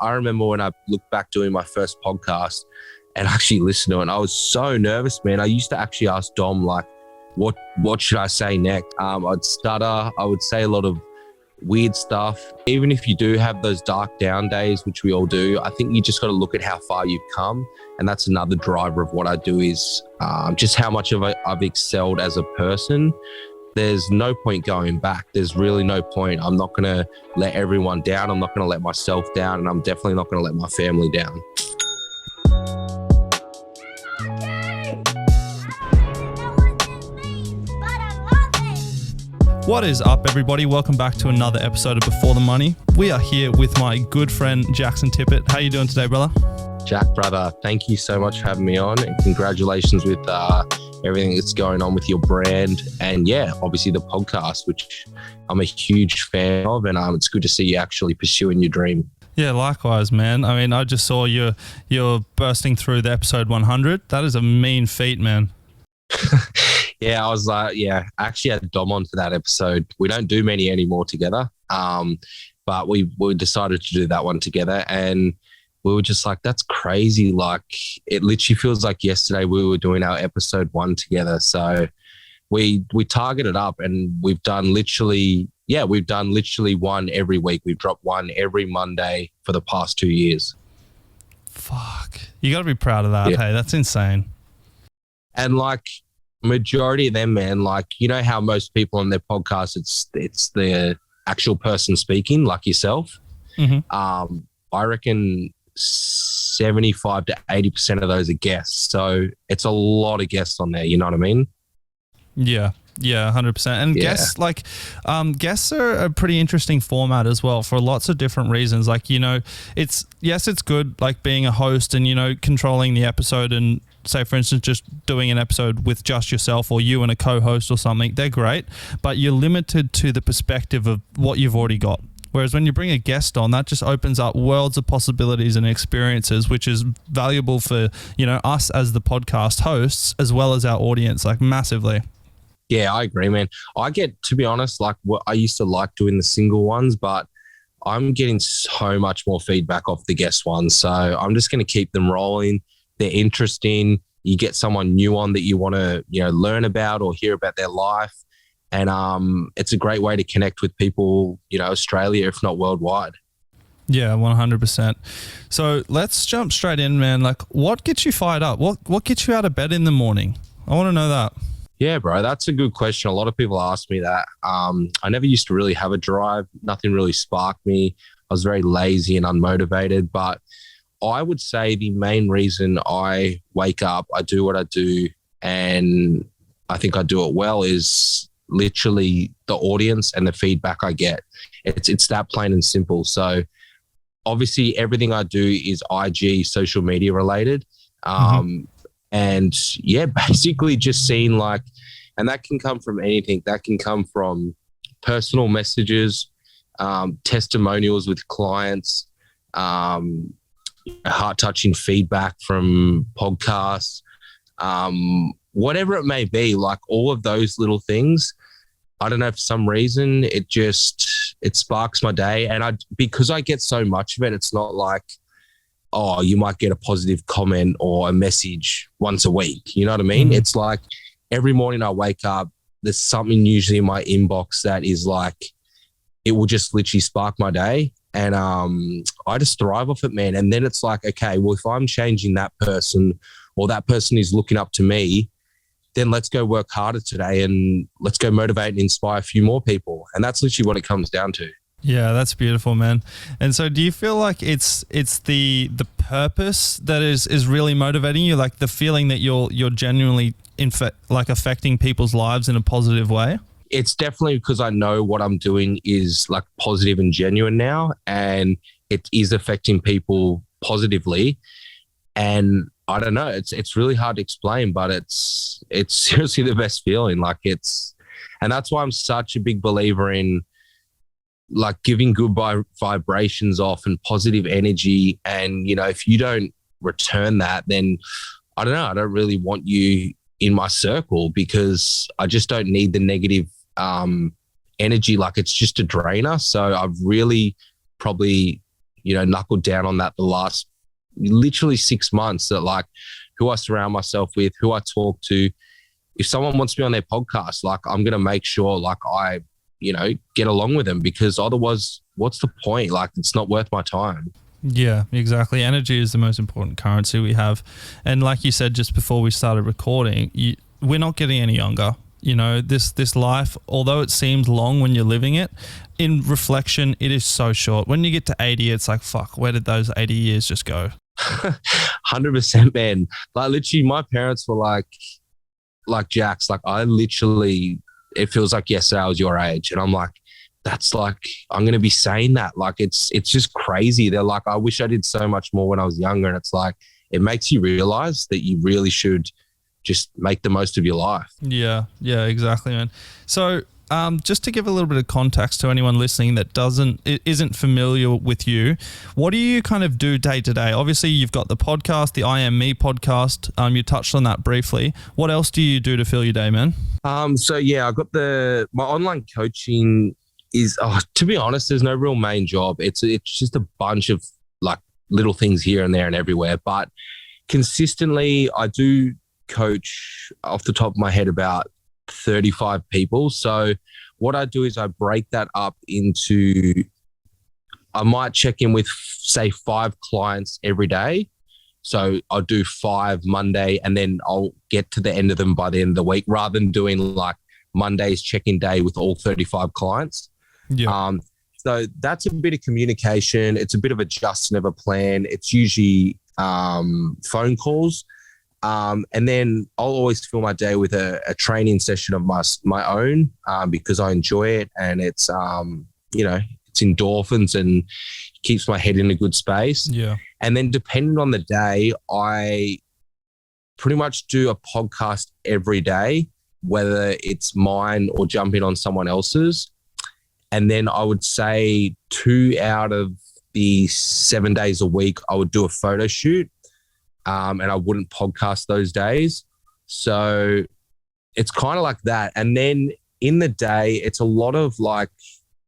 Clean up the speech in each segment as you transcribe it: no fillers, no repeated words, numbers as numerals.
I remember when I looked back doing my first podcast and actually listened to it, and I was so nervous, man. I used to actually ask Dom, like, what should I say next? I'd stutter. I would say a lot of weird stuff. Even if you do have those dark down days, which we all do, I think you just got to look at how far you've come. And that's another driver of what I do is just how much I've excelled as a person. There's no point going back. There's really no point. I'm not going to let everyone down. I'm not going to let myself down. And I'm definitely not going to let my family down. What is up, everybody? Welcome back to another episode of Before the Money. We are here with my good friend, Jaxon Tippet. How are you doing today, brother? Jack, brother, thank you so much for having me on, and congratulations with everything that's going on with your brand. And yeah, obviously the podcast, which I'm a huge fan of, and it's good to see you actually pursuing your dream. Yeah, likewise, man. I mean, I just saw you're bursting through the episode 100. That is a mean feat, man. Yeah, I was like, I actually had Dom on for that episode. We don't do many anymore together, but we decided to do that one together, and we were just like, that's crazy. Like, it literally feels like yesterday we were doing our episode 1 together. So we targeted up, and we've done literally one every week. We've dropped one every Monday for the past 2 years. Fuck. You got to be proud of that. Yeah. Hey, that's insane. And like, majority of them, man, like, you know how most people on their podcast, it's the actual person speaking, like yourself. Mm-hmm. I reckon 75 to 80% of those are guests. So it's a lot of guests on there. You know what I mean? Yeah. Yeah, 100%. And guests are a pretty interesting format as well for lots of different reasons. Like, you know, it's good, like being a host and, you know, controlling the episode and, say, for instance, just doing an episode with just yourself or you and a co-host or something. They're great, but you're limited to the perspective of what you've already got. Whereas when you bring a guest on, that just opens up worlds of possibilities and experiences, which is valuable for, you know, us as the podcast hosts as well as our audience, like massively. Yeah, I agree, man. I get, to be honest, like I used to like doing the single ones, but I'm getting so much more feedback off the guest ones. So I'm just going to keep them rolling. They're interesting. You get someone new on that you want to, you know, learn about or hear about their life. And it's a great way to connect with people, you know, Australia, if not worldwide. Yeah, 100%. So let's jump straight in, man. Like, what gets you fired up? What gets you out of bed in the morning? I want to know that. Yeah, bro, that's a good question. A lot of people ask me that. I never used to really have a drive. Nothing really sparked me. I was very lazy and unmotivated, but I would say the main reason I wake up, I do what I do, and I think I do it well, is literally the audience and the feedback I get. It's that plain and simple. So obviously everything I do is IG, social media related. And yeah, basically just seeing like, and that can come from anything. That can come from personal messages, testimonials with clients, heart-touching feedback from podcasts, whatever it may be, like all of those little things. I don't know, for some reason, it sparks my day. And because I get so much of it, it's not like, oh, you might get a positive comment or a message once a week. You know what I mean? Mm-hmm. It's like every morning I wake up, there's something usually in my inbox that is like, it will just literally spark my day. And I just thrive off it, man. And then it's like, okay, well, if I'm changing that person or that person is looking up to me, then let's go work harder today and let's go motivate and inspire a few more people. And that's literally what it comes down to. Yeah, that's beautiful, man. And so do you feel like it's the purpose that is really motivating you, like the feeling that you're genuinely affecting people's lives in a positive way? It's definitely because I know what I'm doing is like positive and genuine now, and it is affecting people positively. And I don't know, it's really hard to explain, but it's seriously the best feeling. Like and that's why I'm such a big believer in like giving good vibrations off and positive energy. And, you know, if you don't return that, then I don't know, I don't really want you in my circle, because I just don't need the negative energy. Like, it's just a drainer. So I've really probably knuckled down on that the last literally 6 months, that like who I surround myself with, who I talk to. If someone wants me on their podcast, like I'm going to make sure like I, get along with them, because otherwise what's the point? Like it's not worth my time. Yeah, exactly. Energy is the most important currency we have. And like you said just before we started recording, we're not getting any younger. This life, although it seems long when you're living it, in reflection, it is so short. When you get to 80, it's like, fuck, where did those 80 years just go? 100%, man. Like literally my parents were like Jax, like I literally, it feels like yesterday I was your age. And I'm like, that's like, I'm going to be saying that. Like, it's just crazy. They're like, I wish I did so much more when I was younger. And it's like, it makes you realize that you really should just make the most of your life. Yeah, exactly, man. So just to give a little bit of context to anyone listening that isn't familiar with you, what do you kind of do day to day? Obviously, you've got the podcast, the I Am Me podcast. You touched on that briefly. What else do you do to fill your day, man? So yeah, I got my online coaching is, to be honest, there's no real main job. It's just a bunch of like little things here and there and everywhere. But consistently, I do coach off the top of my head about 35 people. So what I do is I break that up into, I might check in with say 5 clients every day. So I'll do 5 Monday and then I'll get to the end of them by the end of the week, rather than doing like Monday's check-in day with all 35 clients. Yeah. So that's a bit of communication. It's a bit of adjusting of a plan. It's usually phone calls. And then I'll always fill my day with a training session of my own, because I enjoy it, and it's it's endorphins and keeps my head in a good space. Yeah. And then depending on the day, I pretty much do a podcast every day, whether it's mine or jump in on someone else's. And then I would say 2 out of the 7 days a week, I would do a photo shoot. And I wouldn't podcast those days. So it's kind of like that. And then in the day, it's a lot of like,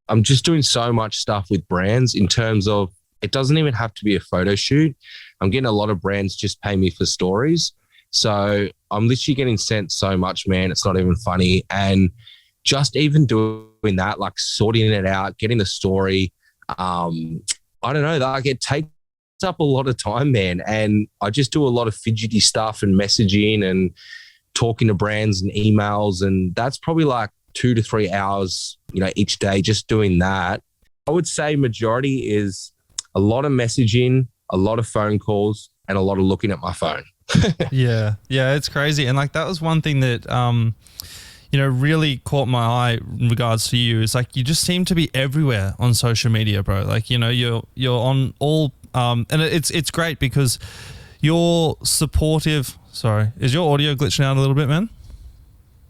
I'm just doing so much stuff with brands in terms of, it doesn't even have to be a photo shoot. I'm getting a lot of brands just pay me for stories. So I'm literally getting sent so much, man. It's not even funny. And just even doing that, like sorting it out, getting the story, I don't know, like it takes up a lot of time, man. And I just do a lot of fidgety stuff and messaging and talking to brands and emails. And that's probably like 2 to 3 hours, each day, just doing that. I would say majority is a lot of messaging, a lot of phone calls, and a lot of looking at my phone. Yeah, it's crazy. And like that was one thing that really caught my eye in regards to you, is like you just seem to be everywhere on social media, bro. Like you're on all and it's great because you're supportive. Sorry, is your audio glitching out a little bit, man?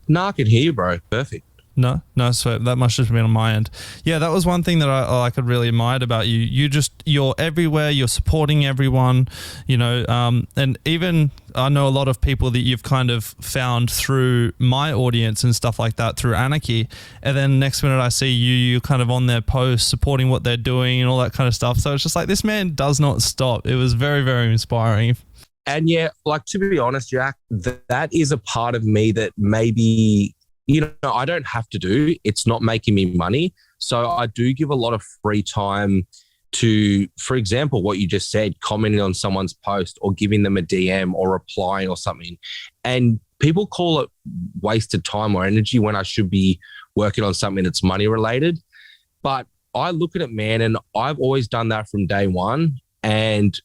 No, I can hear you, bro. Perfect. No, so that must have been on my end. Yeah, that was one thing that I could really admired about you. You're everywhere. You're supporting everyone, and even I know a lot of people that you've kind of found through my audience and stuff like that through Anarchy. And then next minute I see you kind of on their posts supporting what they're doing and all that kind of stuff. So it's just like, this man does not stop. It was very, very inspiring. And yeah, like to be honest, Jack, that is a part of me that maybe, I don't have to do. It's not making me money. So I do give a lot of free time to, for example, what you just said, commenting on someone's post or giving them a DM or replying or something. And people call it wasted time or energy when I should be working on something that's money related. But I look at it, man, and I've always done that from day one. And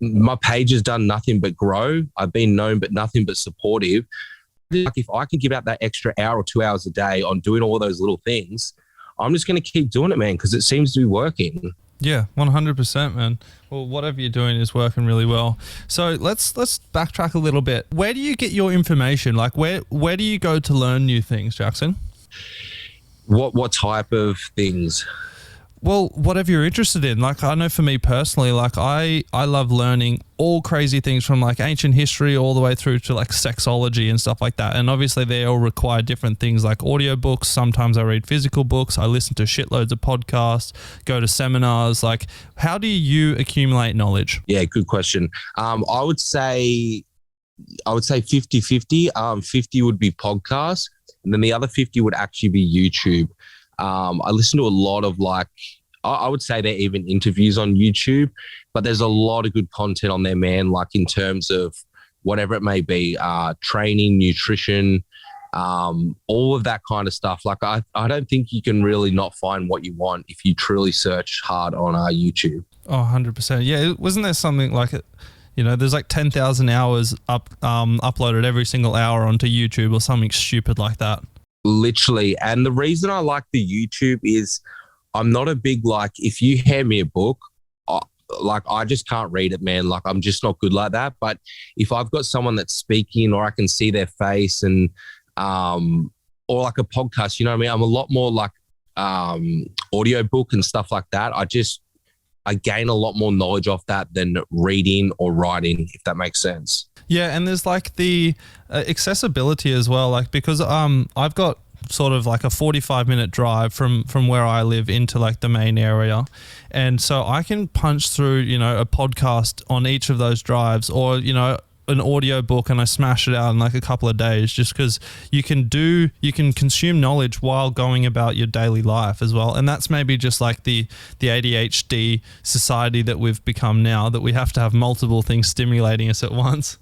my page has done nothing but grow. I've been known but nothing but supportive. Like if I can give out that extra hour or 2 hours a day on doing all those little things, I'm just going to keep doing it, man, because it seems to be working. Yeah, 100%, man. Well, whatever you're doing is working really well. So let's backtrack a little bit. Where do you get your information? Like where do you go to learn new things, Jaxon? What type of things? Well, whatever you're interested in. Like, I know for me personally, like I love learning all crazy things from like ancient history all the way through to like sexology and stuff like that. And obviously they all require different things like audiobooks. Sometimes I read physical books. I listen to shitloads of podcasts, go to seminars. Like, how do you accumulate knowledge? Yeah, good question. I would say 50-50. 50 would be podcasts, and then the other 50 would actually be YouTube. I listen to a lot of I would say they're even interviews on YouTube, but there's a lot of good content on there, man, like in terms of whatever it may be, training, nutrition, all of that kind of stuff. Like I don't think you can really not find what you want if you truly search hard on YouTube. Oh, 100%. Yeah. Wasn't there something like it? You know, there's like 10,000 hours uploaded every single hour onto YouTube or something stupid like that. Literally. And the reason I like the YouTube is I'm not a big, if you hand me a book, I just can't read it, man. Like, I'm just not good like that. But if I've got someone that's speaking or I can see their face and, or like a podcast, you know what I mean? I'm a lot more like audiobook and stuff like that. I gain a lot more knowledge off that than reading or writing, if that makes sense. Yeah, and there's like the accessibility as well, like because I've got sort of like a 45-minute drive from where I live into like the main area, and so I can punch through, you know, a podcast on each of those drives, or, you know, an audio book, and I smash it out in like a couple of days, just because you can consume knowledge while going about your daily life as well. And that's maybe just like the ADHD society that we've become now, that we have to have multiple things stimulating us at once.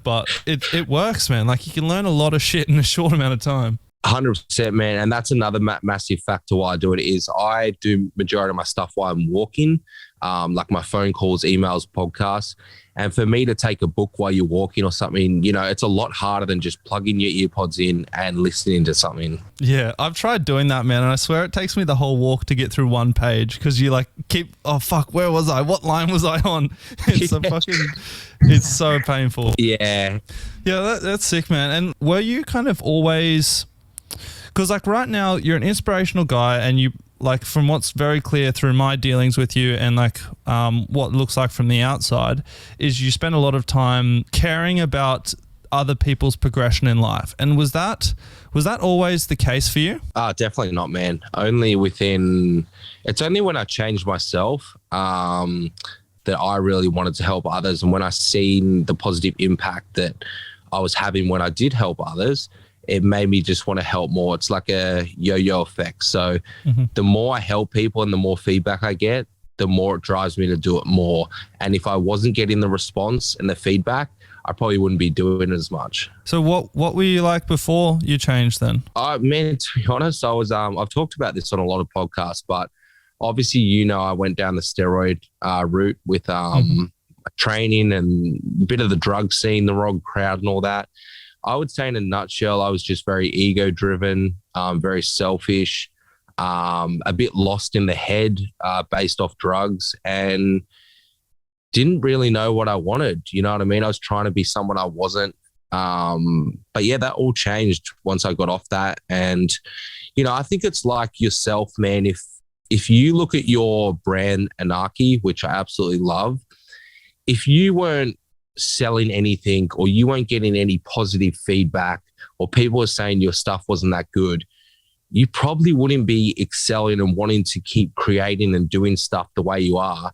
But it works, man. Like, you can learn a lot of shit in a short amount of time. 100%, man. And that's another massive factor why I do it is I do majority of my stuff while I'm walking, like my phone calls, emails, podcasts. And for me to take a book while you're walking or something, you know, it's a lot harder than just plugging your earpods in and listening to something. Yeah, I've tried doing that, man. And I swear it takes me the whole walk to get through one page, because you like oh, fuck, where was I? What line was I on? It's so painful. Yeah. Yeah, that's sick, man. And were you kind of always... Because like right now you're an inspirational guy, and you, like, from what's very clear through my dealings with you and like what looks like from the outside, is you spend a lot of time caring about other people's progression in life. And was that always the case for you? Definitely not, man. It's only when I changed myself that I really wanted to help others. And when I seen the positive impact that I was having when I did help others, it made me just want to help more. It's like a yo-yo effect. So the more I help people and the more feedback I get, the more it drives me to do it more. And if I wasn't getting the response and the feedback, I probably wouldn't be doing it as much. So what were you like before you changed then? Man, to be honest, I was, I've talked about this on a lot of podcasts, but obviously, you know, I went down the steroid route with training and a bit of the drug scene, the wrong crowd and all that. I would say in a nutshell, I was just very ego-driven, very selfish, a bit lost in the head based off drugs, and didn't really know what I wanted. You know what I mean? I was trying to be someone I wasn't. But yeah, that all changed once I got off that. And, you know, I think it's like yourself, man. If you look at your brand Anarchy, which I absolutely love, if you weren't selling anything, or you weren't getting any positive feedback, or people were saying your stuff wasn't that good, you probably wouldn't be excelling and wanting to keep creating and doing stuff the way you are.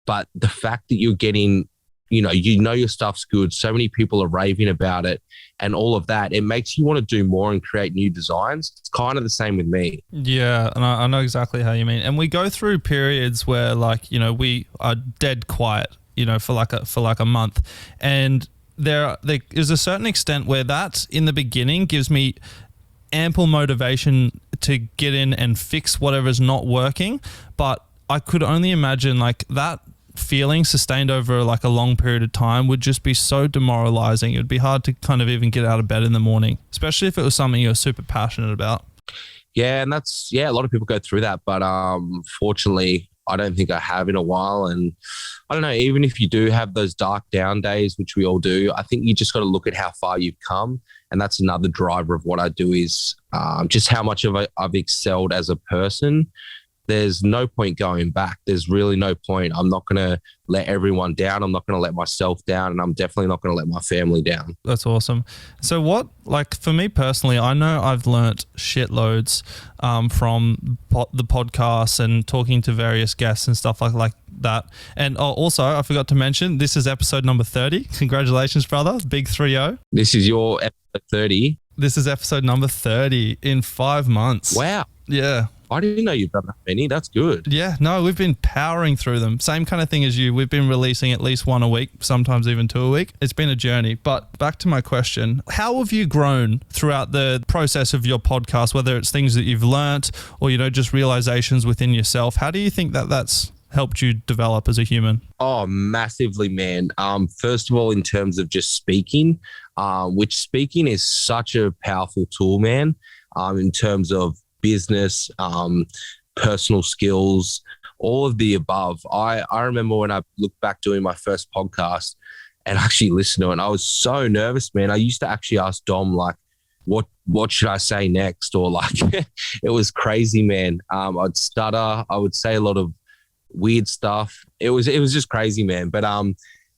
But the fact that you're getting, you know your stuff's good, so many people are raving about it and all of that, it makes you want to do more and create new designs. It's kind of the same with me. Yeah, and I know exactly how you mean. And we go through periods where, like, you know, we are dead quiet, you know, for like a month, and there is a certain extent where that in the beginning gives me ample motivation to get in and fix whatever's not working. But I could only imagine like that feeling sustained over like a long period of time would just be so demoralizing. It would be hard to kind of even get out of bed in the morning, especially if it was something you're super passionate about. Yeah, and a lot of people go through that, but fortunately I don't think I have in a while. And I don't know, even if you do have those dark down days, which we all do, I think you just got to look at how far you've come. And that's another driver of what I do is just how much I've excelled as a person. there's no point going back. There's really no point. I'm not going to let everyone down. I'm not going to let myself down, and I'm definitely not going to let my family down. That's awesome. So what, like for me personally, I know I've learnt shitloads from the podcast and talking to various guests and stuff like that. And also, I forgot to mention, this is episode number 30. Congratulations, brother. Big 3-0. This is your episode 30. This is episode number 30 in 5 months. Wow. Yeah. I didn't know you've done that many. That's good. Yeah, no, we've been powering through them. Same kind of thing as you. We've been releasing at least one a week, sometimes even 2 a week. It's been a journey. But back to my question, how have you grown throughout the process of your podcast, whether it's things that you've learnt or, just realizations within yourself? How do you think that that's helped you develop as a human? Oh, massively, man. First of all, in terms of just speaking, which speaking is such a powerful tool, man, in terms of business, personal skills, all of the above. I remember when I looked back doing my first podcast and actually listened to it, and I was so nervous, man. I used to actually ask Dom, like, what should I say next? Or like, it was crazy, man. I'd stutter. I would say a lot of weird stuff. It was just crazy, man. But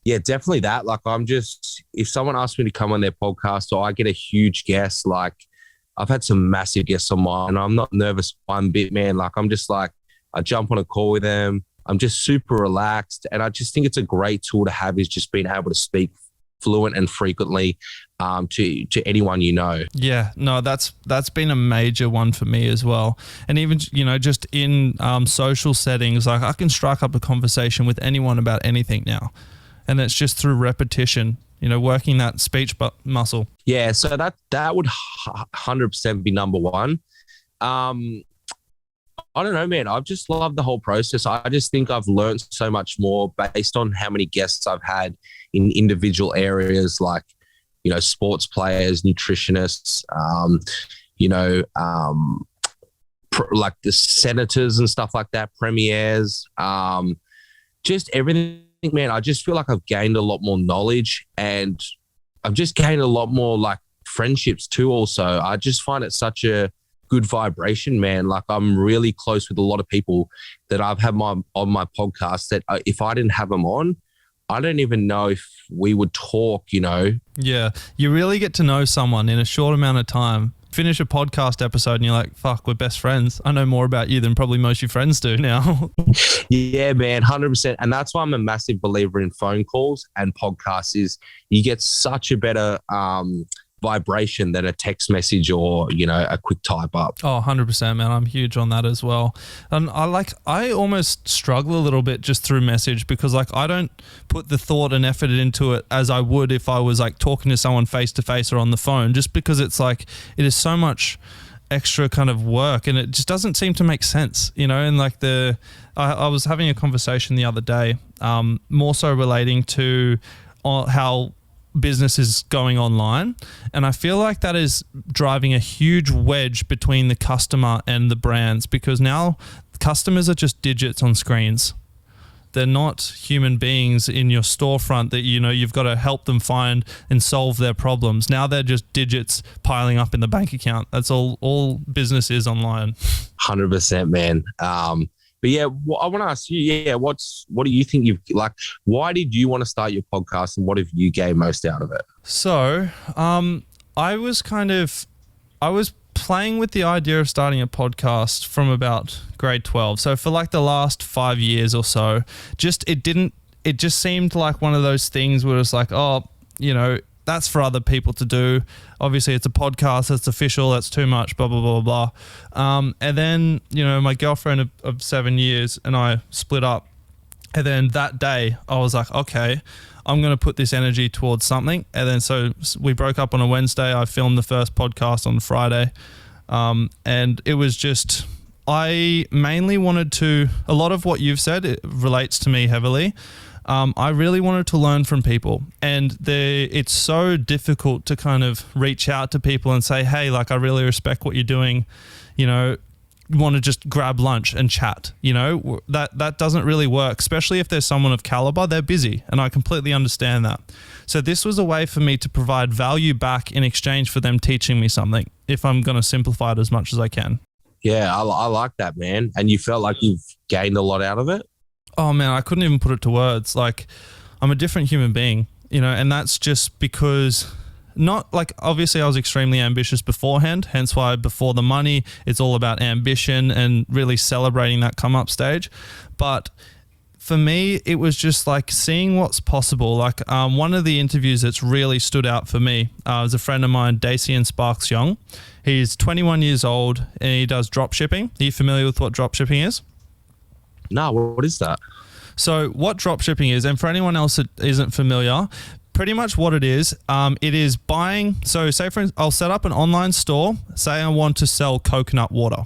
yeah, definitely that. Like, if someone asks me to come on their podcast or I get a huge guest, like, I've had some massive guests on mine, and I'm not nervous one bit, man. Like, I'm just like, I jump on a call with them. I'm just super relaxed. And I just think it's a great tool to have, is just being able to speak fluent and frequently to anyone you know. Yeah, no, that's been a major one for me as well. And even, just in social settings, like I can strike up a conversation with anyone about anything now. And it's just through repetition, working that speech muscle. Yeah, so that would 100% be number one. I don't know, man. I've just loved the whole process. I just think I've learned so much more based on how many guests I've had in individual areas, like, sports players, nutritionists, like the senators and stuff like that, premiers, just everything, man. I just feel like I've gained a lot more knowledge, and I've just gained a lot more like friendships too. Also, I just find it such a good vibration, man. Like, I'm really close with a lot of people that I've had on my podcast that if I didn't have them on, I don't even know if we would talk, Yeah, you really get to know someone in a short amount of time. Finish a podcast episode and you're like, fuck, we're best friends. I know more about you than probably most of your friends do now. Yeah, man, 100%. And that's why I'm a massive believer in phone calls and podcasts. Is you get such a better vibration than a text message or, a quick type up. Oh, 100%, man. I'm huge on that as well. And I almost struggle a little bit just through message, because like I don't put the thought and effort into it as I would if I was like talking to someone face to face or on the phone, just because it's like, it is so much extra kind of work and it just doesn't seem to make sense, and like I was having a conversation the other day, more so relating to how business is going online, and I feel like that is driving a huge wedge between the customer and the brands, because now customers are just digits on screens. They're not human beings in your storefront that you've got to help them find and solve their problems. Now they're just digits piling up in the bank account. That's all business is online. 100%, man. But yeah, I want to ask you, what do you think why did you want to start your podcast, and what have you gained most out of it? So, I was playing with the idea of starting a podcast from about grade 12. So for like the last 5 years or so, it just seemed like one of those things where it's like, oh, that's for other people to do. Obviously it's a podcast, it's official, that's too much, blah, blah, blah, blah. And then, my girlfriend of 7 years and I split up. And then that day I was like, okay, I'm going to put this energy towards something. And then so we broke up on a Wednesday. I filmed the first podcast on Friday. And it was just, I mainly wanted to, a lot of what you've said, it relates to me heavily. I really wanted to learn from people, and it's so difficult to kind of reach out to people and say, hey, like, I really respect what you're doing. Want to just grab lunch and chat, that doesn't really work, especially if there's someone of caliber. They're busy, and I completely understand that. So this was a way for me to provide value back in exchange for them teaching me something, if I'm going to simplify it as much as I can. Yeah, I like that, man. And you felt like you've gained a lot out of it? Oh man, I couldn't even put it to words. Like, I'm a different human being, and that's just because not like, obviously I was extremely ambitious beforehand, hence why before the money, it's all about ambition and really celebrating that come up stage. But for me, it was just like seeing what's possible. Like one of the interviews that's really stood out for me was a friend of mine, Dacian Sparks Young. He's 21 years old and he does drop shipping. Are you familiar with what drop shipping is? No, what is that? So what drop shipping is, and for anyone else that isn't familiar, pretty much what it is buying. So say for instance, I'll set up an online store. Say I want to sell coconut water.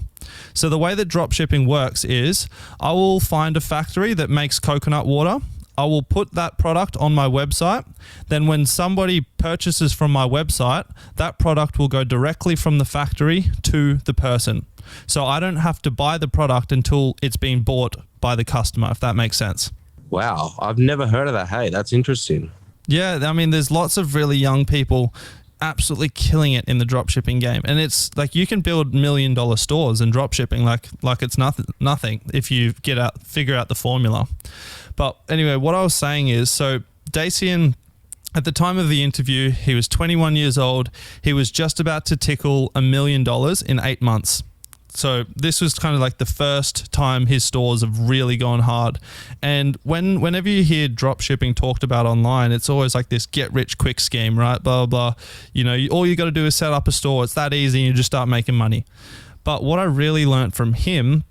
So the way that drop shipping works is I will find a factory that makes coconut water. I will put that product on my website. Then when somebody purchases from my website, that product will go directly from the factory to the person. So I don't have to buy the product until it's being bought by the customer, if that makes sense. Wow, I've never heard of that. Hey, that's interesting. Yeah, I mean, there's lots of really young people absolutely killing it in the dropshipping game, and it's like you can build $1 million stores in dropshipping like it's nothing if you figure out the formula. But anyway, what I was saying is, so Dacian, at the time of the interview, he was 21 years old. He was just about to tickle $1 million in 8 months. So this was kind of like the first time his stores have really gone hard. And whenever you hear drop shipping talked about online, it's always like this get rich quick scheme, right? Blah, blah, blah. All you got to do is set up a store. It's that easy and you just start making money. But what I really learned from him,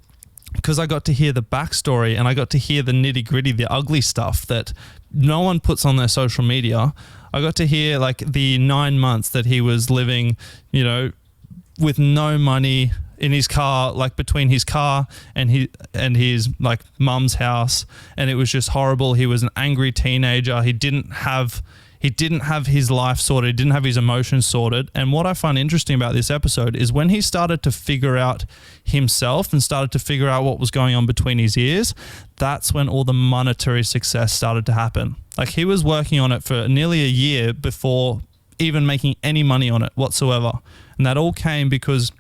because I got to hear the backstory and I got to hear the nitty gritty, the ugly stuff that no one puts on their social media. I got to hear like the 9 months that he was living, with no money, in his car, like between his car and his like mum's house, and it was just horrible. He was an angry teenager. He didn't have his life sorted. He didn't have his emotions sorted. And what I find interesting about this episode is when he started to figure out himself and started to figure out what was going on between his ears, that's when all the monetary success started to happen. Like he was working on it for nearly a year before even making any money on it whatsoever. And that all came because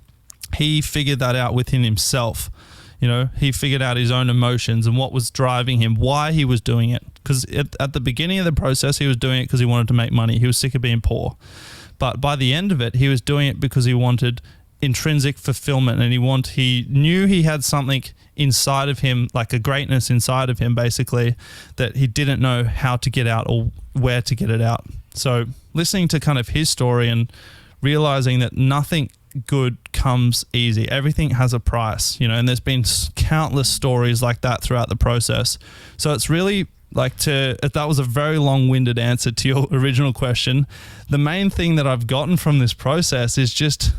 he figured that out within himself. He figured out his own emotions and what was driving him, why he was doing it. Because at the beginning of the process, he was doing it because he wanted to make money. He was sick of being poor. But by the end of it, he was doing it because he wanted intrinsic fulfillment, and he knew he had something inside of him, like a greatness inside of him, basically, that he didn't know how to get out or where to get it out. So listening to kind of his story and realizing that nothing good comes easy. Everything has a price, and there's been countless stories like that throughout the process. So it's really that was a very long-winded answer to your original question. The main thing that I've gotten from this process is just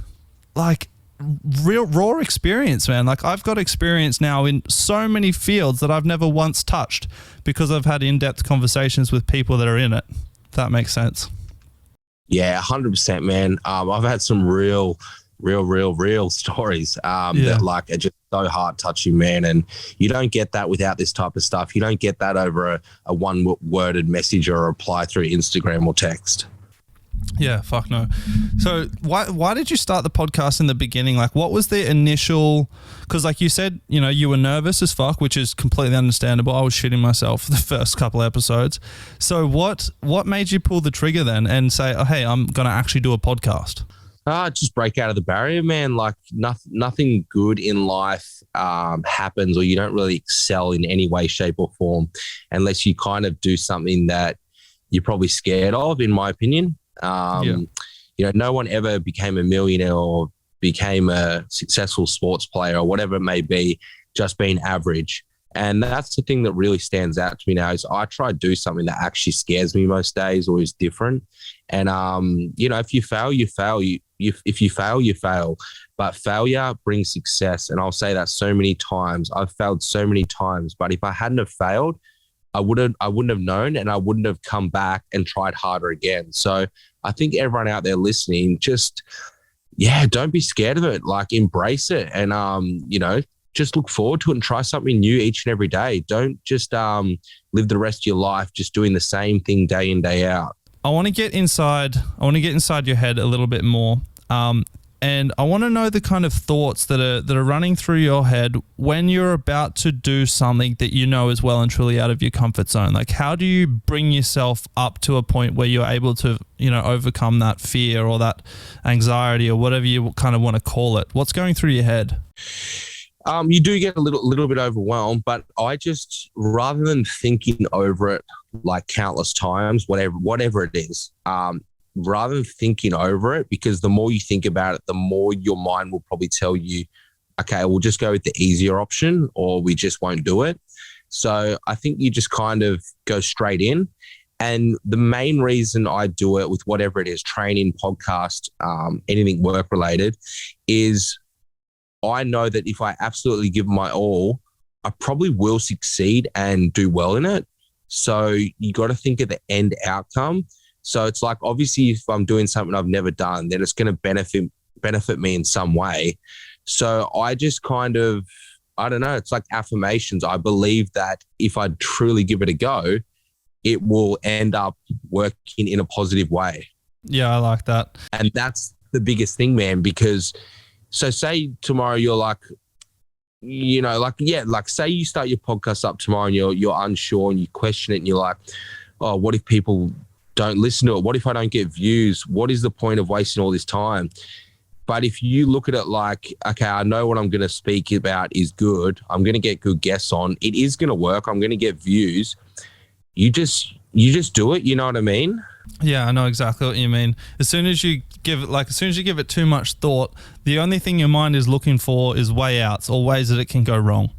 like real raw experience, man. Like I've got experience now in so many fields that I've never once touched because I've had in-depth conversations with people that are in it. If that makes sense. Yeah, 100%, man. I've had some real stories that like are just so heart touching, man. And you don't get that without this type of stuff. You don't get that over a one-worded message or a reply through Instagram or text. Yeah, fuck no. So why did you start the podcast in the beginning? Like what was the initial, because like you said, you were nervous as fuck, which is completely understandable. I was shitting myself the first couple episodes. So what made you pull the trigger then and say, oh, hey, I'm going to actually do a podcast? Just break out of the barrier, man. Like nothing good in life happens, or you don't really excel in any way, shape or form unless you kind of do something that you're probably scared of, in my opinion. No one ever became a millionaire or became a successful sports player or whatever it may be, just being average. And that's the thing that really stands out to me now is I try to do something that actually scares me most days or is different. And, if you fail, you fail. If you fail, you fail. But failure brings success. And I'll say that so many times. I've failed so many times. But if I hadn't have failed, I wouldn't have known, and I wouldn't have come back and tried harder again. So I think everyone out there listening, just, don't be scared of it. Like embrace it and, just look forward to it and try something new each and every day. Don't just live the rest of your life just doing the same thing day in, day out. I want to get inside your head a little bit more. And I want to know the kind of thoughts that are running through your head when you're about to do something that you know is well and truly out of your comfort zone. Like, how do you bring yourself up to a point where you're able to, overcome that fear or that anxiety or whatever you kind of want to call it? What's going through your head? You do get a little bit overwhelmed, but I just, rather than thinking over it like countless times, whatever it is, rather than thinking over it, because the more you think about it, the more your mind will probably tell you, okay, we'll just go with the easier option or we just won't do it. So I think you just kind of go straight in. And the main reason I do it with whatever it is, training, podcast, anything work related, is I know that if I absolutely give my all, I probably will succeed and do well in it. So you got to think of the end outcome. So it's like, obviously, if I'm doing something I've never done, then it's going to benefit me in some way. So I just kind of, I don't know, it's like affirmations. I believe that if I truly give it a go, it will end up working in a positive way. Yeah, I like that. And that's the biggest thing, man, because so say tomorrow you're like, say you start your podcast up tomorrow and you're unsure and you question it and you're like, oh, what if people don't listen to it? What if I don't get views? What is the point of wasting all this time? But if you look at it like, okay, I know what I'm going to speak about is good. I'm going to get good guests on. It is going to work. I'm going to get views. You just do it. You know what I mean? Yeah, I know exactly what you mean. As soon as you give it too much thought, the only thing your mind is looking for is way outs or ways that it can go wrong.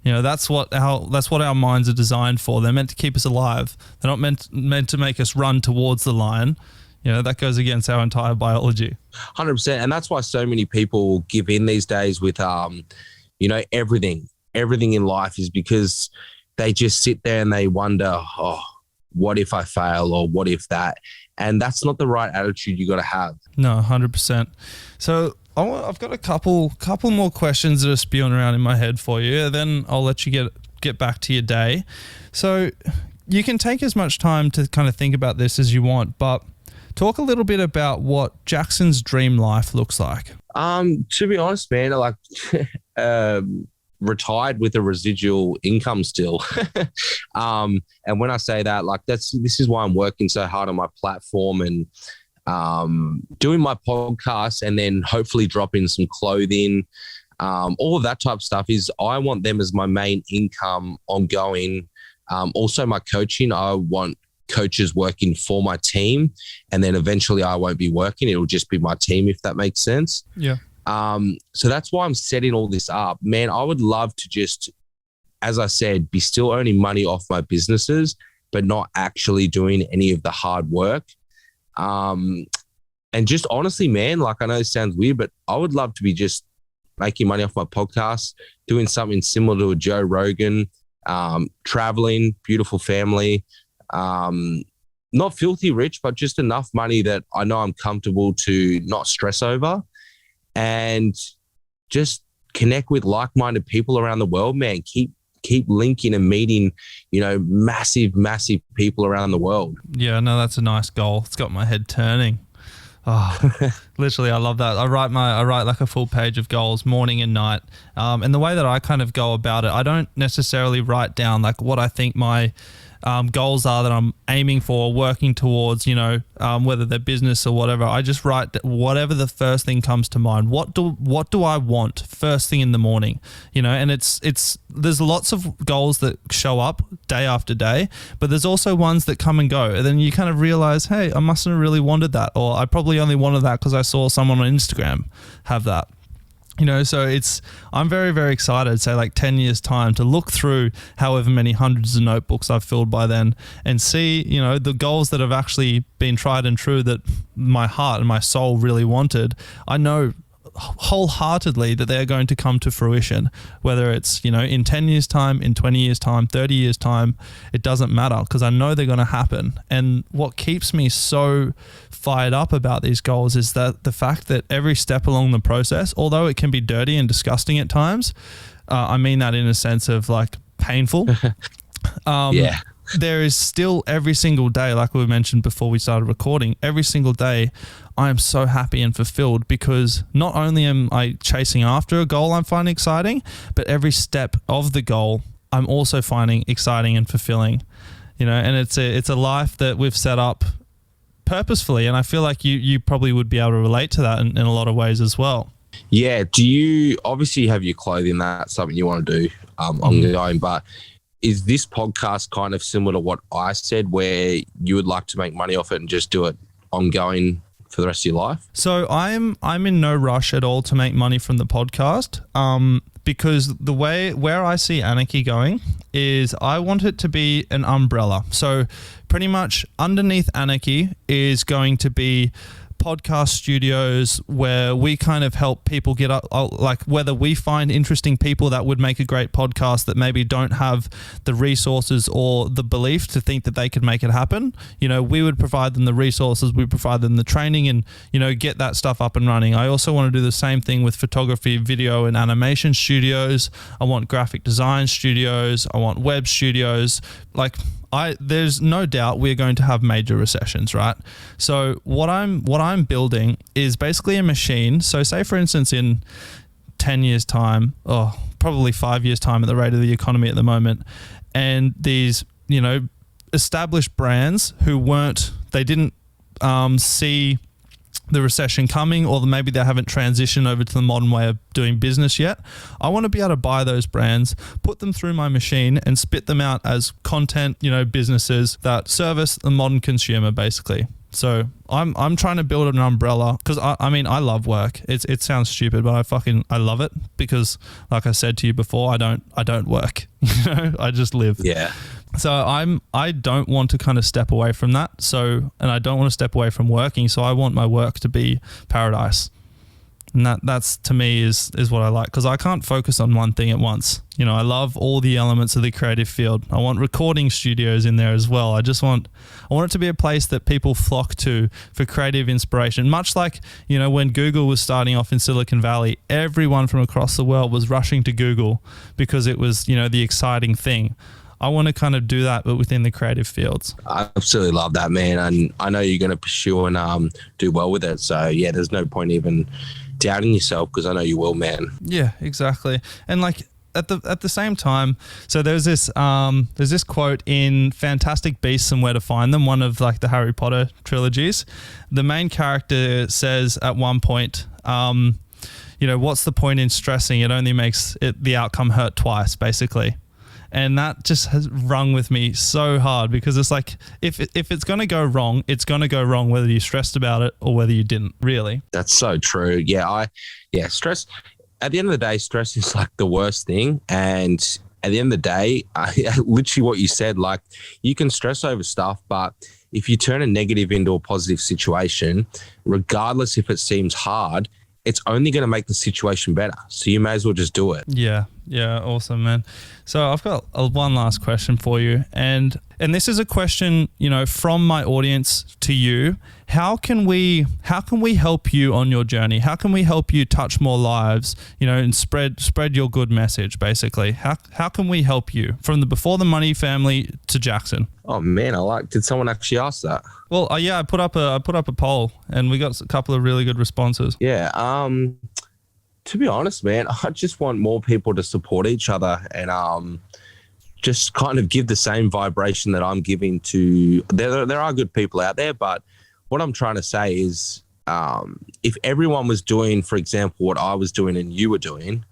That's what our minds are designed for. They're meant to keep us alive. They're not meant to make us run towards the lion. That goes against our entire biology. 100%. And that's why so many people give in these days with, everything in life, is because they just sit there and they wonder, oh, what if I fail or what if that? And that's not the right attitude you got to have. No, 100%. So I've got a couple more questions that are spewing around in my head for you. Then I'll let you get back to your day. So you can take as much time to kind of think about this as you want, but talk a little bit about what Jaxon's dream life looks like. To be honest, man, like retired with a residual income still. And when I say that, like this is why I'm working so hard on my platform and doing my podcast, and then hopefully dropping some clothing, all of that type of stuff. Is I want them as my main income ongoing. Also my coaching, I want coaches working for my team, and then eventually I won't be working. It'll just be my team, if that makes sense. Yeah. So that's why I'm setting all this up, man. I would love to just, as I said, be still earning money off my businesses, but not actually doing any of the hard work. And just honestly, man, like I know it sounds weird, but I would love to be just making money off my podcast, doing something similar to a Joe Rogan, traveling, beautiful family, not filthy rich, but just enough money that I know I'm comfortable to not stress over, and just connect with like-minded people around the world, man. Keep linking and meeting, massive people around the world. Yeah, no, that's a nice goal. It's got my head turning. Oh, literally, I love that. I write like a full page of goals morning and night. And the way that I kind of go about it, I don't necessarily write down like what I think my goals are that I'm aiming for, working towards, whether they're business or whatever. I just write whatever the first thing comes to mind. What do I want first thing in the morning? And there's lots of goals that show up day after day, but there's also ones that come and go. And then you kind of realize, hey, I mustn't have really wanted that, or I probably only wanted that because I saw someone on Instagram have that. So I'm very, very excited, say like 10 years time, to look through however many hundreds of notebooks I've filled by then and see, the goals that have actually been tried and true that my heart and my soul really wanted. I know wholeheartedly that they're going to come to fruition, whether it's, in 10 years time, in 20 years time, 30 years time, it doesn't matter, because I know they're going to happen. And what keeps me so fired up about these goals is that the fact that every step along the process, although it can be dirty and disgusting at times, I mean that in a sense of like painful. Yeah. there is still every single day, like we mentioned before we started recording, every single day I am so happy and fulfilled because not only am I chasing after a goal I'm finding exciting, but every step of the goal I'm also finding exciting and fulfilling. And it's a life that we've set up purposefully, and I feel like you probably would be able to relate to that in a lot of ways as well. Yeah. Do you obviously have your clothing? That's something you want to do ongoing, but is this podcast kind of similar to what I said, where you would like to make money off it and just do it ongoing for the rest of your life? So I'm in no rush at all to make money from the podcast, because where I see Anarchy going is I want it to be an umbrella. So pretty much underneath Anarchy is going to be podcast studios where we kind of help people get up, like whether we find interesting people that would make a great podcast that maybe don't have the resources or the belief to think that they could make it happen. We would provide them the resources, we provide them the training, and get that stuff up and running. I also want to do the same thing with photography, video, and animation studios. I want graphic design studios. I want web studios. There's no doubt we're going to have major recessions, right? So what I'm building is basically a machine. So say for instance in 10 years time, or probably 5 years time at the rate of the economy at the moment, and these, established brands they didn't see the recession coming, or maybe they haven't transitioned over to the modern way of doing business yet. I want to be able to buy those brands, put them through my machine, and spit them out as content, businesses that service the modern consumer, basically. So I'm trying to build an umbrella because I love work. It sounds stupid, but I love it because, like I said to you before, I don't work. I just live. Yeah. So I don't want to kind of step away from that. And I don't want to step away from working. So I want my work to be paradise. And that's to me is what I like, because I can't focus on one thing at once. I love all the elements of the creative field. I want recording studios in there as well. I want it to be a place that people flock to for creative inspiration. Much like, when Google was starting off in Silicon Valley, everyone from across the world was rushing to Google because it was, the exciting thing. I want to kind of do that, but within the creative fields. I absolutely love that, man. And I know you're going to pursue and do well with it. So yeah, there's no point even doubting yourself, because I know you will, man. Yeah, exactly. And at the same time, so there's this quote in Fantastic Beasts and Where to Find Them, one of the Harry Potter trilogies. The main character says at one point, what's the point in stressing? It only makes the outcome hurt twice, basically. And that just has rung with me so hard, because it's like, if it's going to go wrong, it's going to go wrong whether you stressed about it or whether you didn't, really. That's so true. Yeah, stress. At the end of the day, stress is the worst thing. And at the end of the day, literally what you said, you can stress over stuff, but if you turn a negative into a positive situation, regardless if it seems hard, it's only going to make the situation better. So you may as well just do it. Yeah. Yeah. Awesome, man. So I've got one last question for you. And this is a question, from my audience to you. How can we help you on your journey? How can we help you touch more lives, and spread your good message, basically? How can we help you from the Before the Money family to Jaxon? Oh man, did someone actually ask that? Well, yeah, I put up a poll and we got a couple of really good responses. Yeah. To be honest, man, I just want more people to support each other and just kind of give the same vibration that I'm giving to. There are good people out there, but what I'm trying to say is, if everyone was doing, for example, what I was doing and you were doing,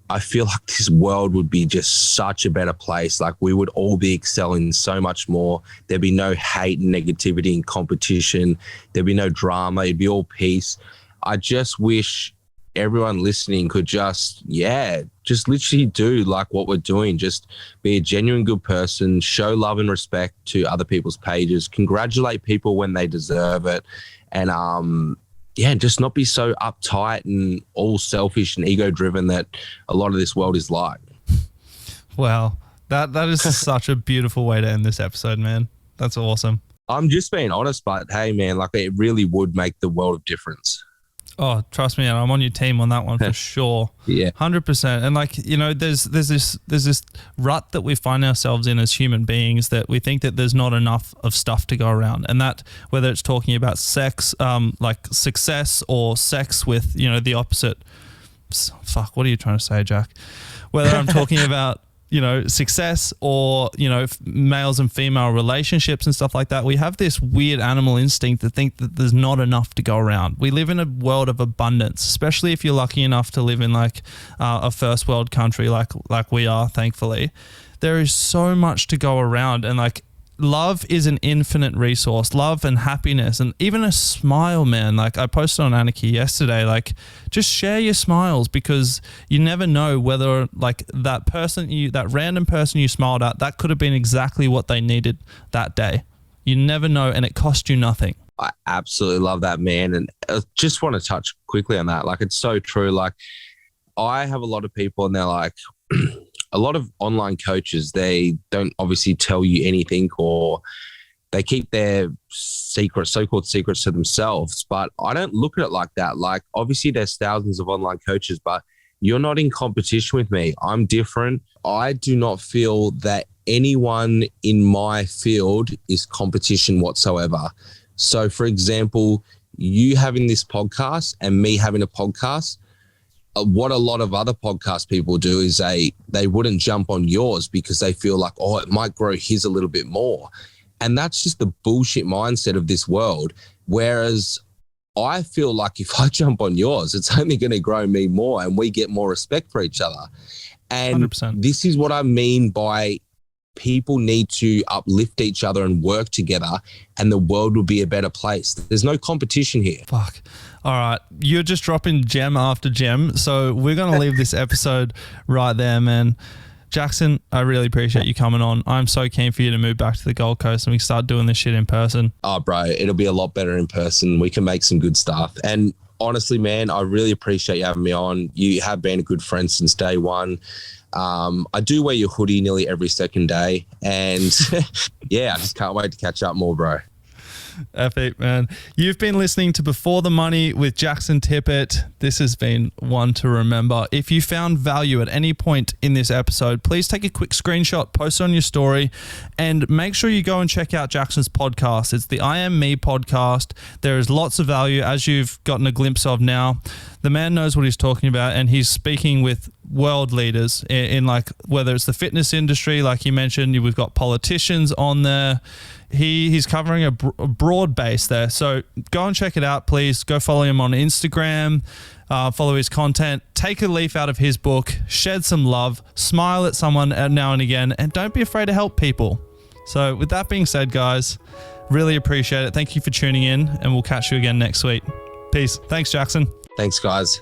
I feel like this world would be just such a better place. We would all be excelling so much more. There'd be no hate and negativity and competition. There'd be no drama. It'd be all peace. I just wish everyone listening could just literally do what we're doing. Just be a genuine good person, show love and respect to other people's pages, congratulate people when they deserve it, and just not be so uptight and all selfish and ego driven that a lot of this world is like. Wow. That is such a beautiful way to end this episode, man. That's awesome. I'm just being honest, but hey man, it really would make the world of difference. Oh, trust me, I'm on your team on that one for sure. Yeah. 100%. And like, you know, there's this rut that we find ourselves in as human beings, that we think that there's not enough of stuff to go around. And that, whether it's talking about sex, like success, or sex with, you know, the opposite. Fuck, what are you trying to say, Jack? Whether I'm talking about, you know, success, or, you know, males and female relationships and stuff like that, we have this weird animal instinct to think that there's not enough to go around. We live in a world of abundance, especially if you're lucky enough to live in like a first world country like we are, thankfully. There is so much to go around, and like, love is an infinite resource. Love and happiness, and even a smile, man. Like I posted on Anarchy yesterday, like just share your smiles, because you never know whether like that random person you smiled at, that could have been exactly what they needed that day. You never know, and it cost you nothing. I absolutely love that, man. And I just want to touch quickly on that. Like, it's so true. Like, I have a lot of people, and they're like, a lot of online coaches, they don't obviously tell you anything, or they keep their secrets, so-called secrets, to themselves. But I don't look at it like that. Like, obviously there's thousands of online coaches, but you're not in competition with me. I'm different. I do not feel that anyone in my field is competition whatsoever. So for example, you having this podcast and me having a podcast, what a lot of other podcast people do is they wouldn't jump on yours because they feel like, oh, it might grow his a little bit more. And that's just the bullshit mindset of this world. Whereas I feel like if I jump on yours, it's only going to grow me more, and we get more respect for each other. And 100%. This is what I mean by people need to uplift each other and work together, and the world will be a better place. There's no competition here. Fuck. All right. You're just dropping gem after gem. So we're going to leave this episode right there, man. Jaxon, I really appreciate you coming on. I'm so keen for you to move back to the Gold Coast and we can start doing this shit in person. Oh, bro, it'll be a lot better in person. We can make some good stuff. And honestly, man, I really appreciate you having me on. You have been a good friend since day one. I do wear your hoodie nearly every second day. And yeah, I just can't wait to catch up more, bro. Epic, man. You've been listening to Before the Money with Jaxon Tippet. This has been one to remember. If you found value at any point in this episode, please take a quick screenshot, post it on your story, and make sure you go and check out Jaxon's podcast. It's the I Am Me podcast. There is lots of value, as you've gotten a glimpse of now. The man knows what he's talking about, and he's speaking with world leaders in like, whether it's the fitness industry, like you mentioned, we've got politicians on there. He's covering a broad base there. So go and check it out, please. Go follow him on Instagram, follow his content, take a leaf out of his book, shed some love, smile at someone now and again, and don't be afraid to help people. So with that being said, guys, really appreciate it. Thank you for tuning in, and we'll catch you again next week. Peace. Thanks, Jaxon. Thanks, guys.